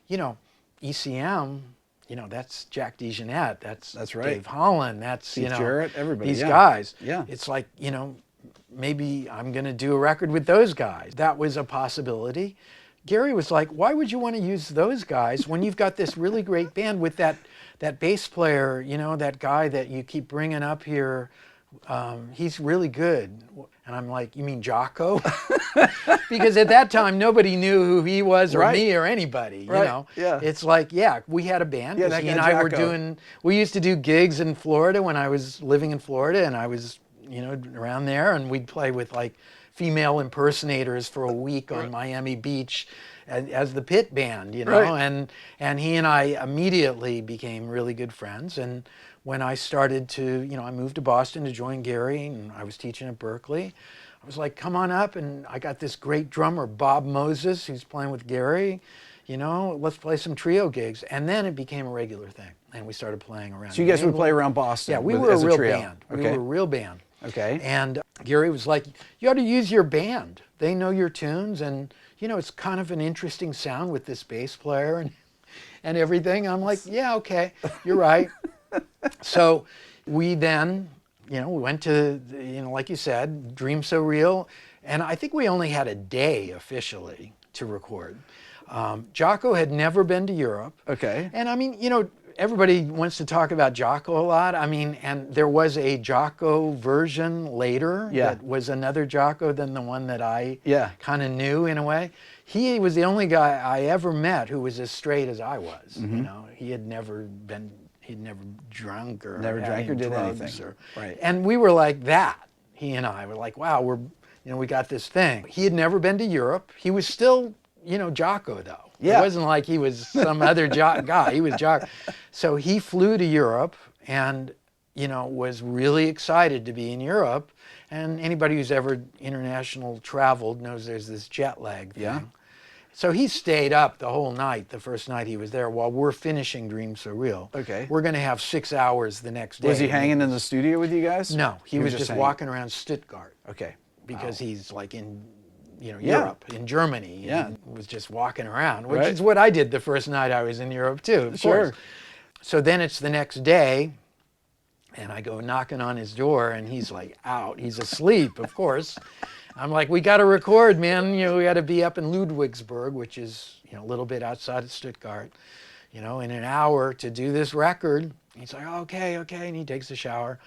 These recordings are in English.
you know, ECM, you know, that's Jack DeJohnette, that's right. Dave Holland, that's, Keith you know, Jarrett, everybody, these yeah. guys. Yeah. It's like, you know, maybe I'm going to do a record with those guys. That was a possibility. Gary was like, why would you want to use those guys when you've got this really great band with that bass player, you know, that guy that you keep bringing up here? He's really good. And I'm like, you mean Jaco? Because at that time, nobody knew who he was or me or anybody, you know? Yeah. It's like, yeah, we had a band. Yeah, that He guy and I were Jaco. we used to do gigs in Florida when I was living in Florida, and I was, you know, around there, and we'd play with like female impersonators for a week on Miami Beach as the pit band, you know? And he and I immediately became really good friends. And when I started to, you know, I moved to Boston to join Gary, and I was teaching at Berkeley. I was like, come on up, and I got this great drummer, Bob Moses, who's playing with Gary. You know, let's play some trio gigs. And then it became a regular thing, and we started playing around. So you guys would play around Boston? Yeah, we were a real trio. band. Okay. We were a real band. Okay. And Gary was like, you ought to use your band. They know your tunes, and, you know, it's kind of an interesting sound with this bass player and everything. I'm like, yeah, okay, you're right. So we then, you know, we went to, you know, like you said, Dream So Real, and I think we only had a day officially to record. Jaco had never been to Europe. Okay. And I mean, you know, everybody wants to talk about Jaco a lot. I mean, and there was a Jaco version later that was another Jaco than the one that I kind of knew in a way. He was the only guy I ever met who was as straight as I was. You know, he'd never drunk or never drank or did drugs anything. Right. And we were like that. He and I were like, wow, you know, we got this thing. He had never been to Europe. He was still, you know, Jaco though. Yeah. It wasn't like he was some other guy. He was Jaco. So he flew to Europe and, you know, was really excited to be in Europe. And anybody who's ever international traveled knows there's this jet lag thing. Yeah. So he stayed up the whole night, the first night he was there, while we're finishing Dream So Real. Okay. We're going to have 6 hours the next day. Was he hanging in the studio with you guys? No, he was just hanging. walking around Stuttgart. Okay. Because he's like in, you know, Europe, in Germany. Yeah. And was just walking around, which is what I did the first night I was in Europe too, of course. So then it's the next day, and I go knocking on his door, and he's like out. He's asleep, of course. I'm like, we got to record, man. You know, we got to be up in Ludwigsburg, which is, you know, a little bit outside of Stuttgart, you know, in an hour to do this record. He's like, okay, and he takes a shower.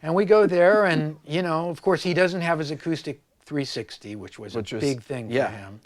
And we go there, and, you know, of course, he doesn't have his acoustic 360, which was a big thing for him.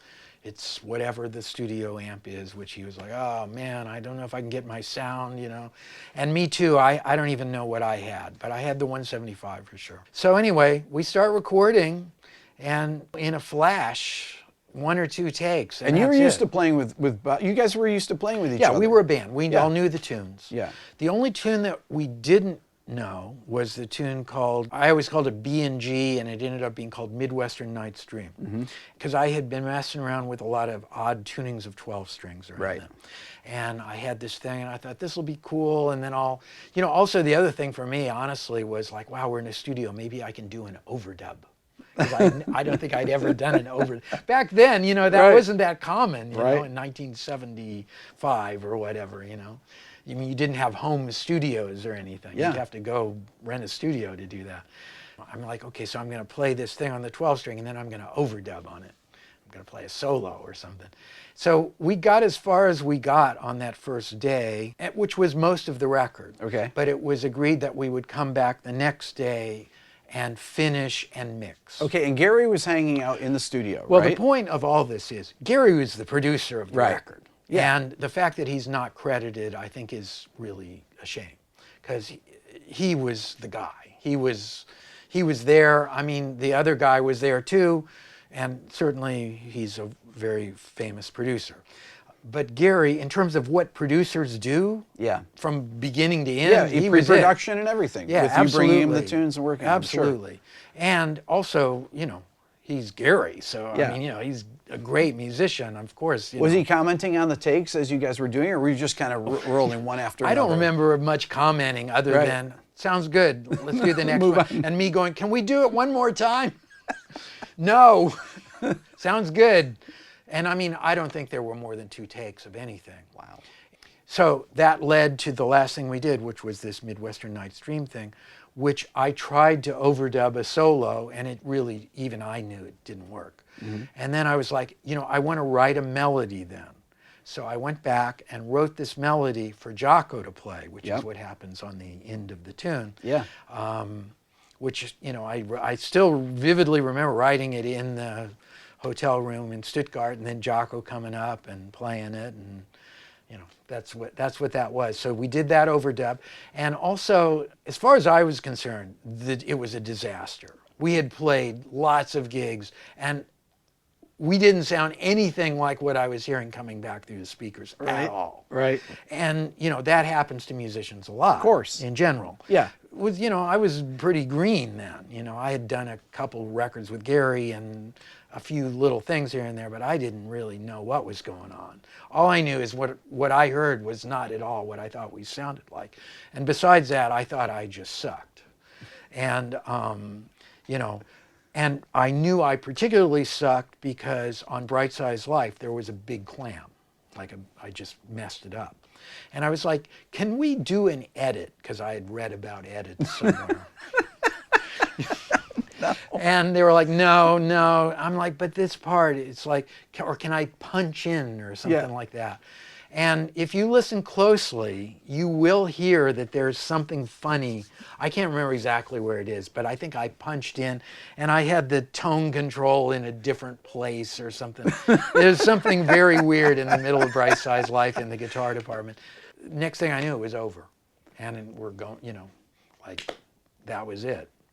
It's whatever the studio amp is, which he was like, oh, man, I don't know if I can get my sound, you know. And me too, I don't even know what I had, but I had the 175 for sure. So anyway, we start recording. And in a flash, 1 or 2 takes. And you were used to playing with you guys were used to playing with each other. Yeah, we were a band. We all knew the tunes. Yeah. The only tune that we didn't know was the tune called, I always called it B&G, and it ended up being called Midwestern Night's Dream. Because I had been messing around with a lot of odd tunings of 12 strings around them. And I had this thing, and I thought, this will be cool. And then you know, also the other thing for me, honestly, was like, wow, we're in a studio. Maybe I can do an overdub. Because I don't think I'd ever done an overdub. Back then, you know, that wasn't that common, you know, in 1975 or whatever, you know. I mean, you didn't have home studios or anything. You'd have to go rent a studio to do that. I'm like, okay, so I'm going to play this thing on the 12 string, and then I'm going to overdub on it. I'm going to play a solo or something. So we got as far as we got on that first day, which was most of the record. Okay. But it was agreed that we would come back the next day and finish and mix. Okay, and Gary was hanging out in the studio, well, right? the point of all this is, Gary was the producer of the record. Yeah. And the fact that he's not credited, I think, is really a shame. Because he was the guy. He was there. I mean, the other guy was there too. And certainly he's a very famous producer. But Gary, in terms of what producers do, from beginning to end, he was pre-production and everything. Yeah, with absolutely. You bringing him the tunes and working on them. Absolutely. And also, you know, he's Gary, so I mean, you know, he's a great musician, of course. Was he commenting on the takes as you guys were doing, or were you just kind of rolling one after another? I don't remember much commenting other than, sounds good, let's do the next one. And me going, can we do it one more time? No, sounds good. And I mean, I don't think there were more than 2 takes of anything. Wow. So that led to the last thing we did, which was this Midwestern Night's Dream thing, which I tried to overdub a solo, and it really, even I knew it didn't work. And then I was like, you know, I want to write a melody then. So I went back and wrote this melody for Jaco to play, which is what happens on the end of the tune. Yeah. Which, you know, I still vividly remember writing it in the hotel room in Stuttgart, and then Jaco coming up and playing it, and you know, that's what that was. So we did that overdub, and also, as far as I was concerned, it was a disaster. We had played lots of gigs, and we didn't sound anything like what I was hearing coming back through the speakers at all. Right. And you know, that happens to musicians a lot. Of course. In general. Yeah. With, you know, I was pretty green then. You know, I had done a couple records with Gary and a few little things here and there, but I didn't really know what was going on. All I knew is what I heard was not at all what I thought we sounded like. And besides that, I thought I just sucked. And, you know, and I knew I particularly sucked because on Bright Size Life, there was a big clam. I just messed it up. And I was like, can we do an edit? Because I had read about edits somewhere. No. And they were like, no, no. I'm like, but this part, it's like, or can I punch in or something like that? And if you listen closely, you will hear that there's something funny. I can't remember exactly where it is, but I think I punched in and I had the tone control in a different place or something. There's something very weird in the middle of Bright Size Life in the guitar department. Next thing I knew, it was over. And we're going, you know, like, that was it.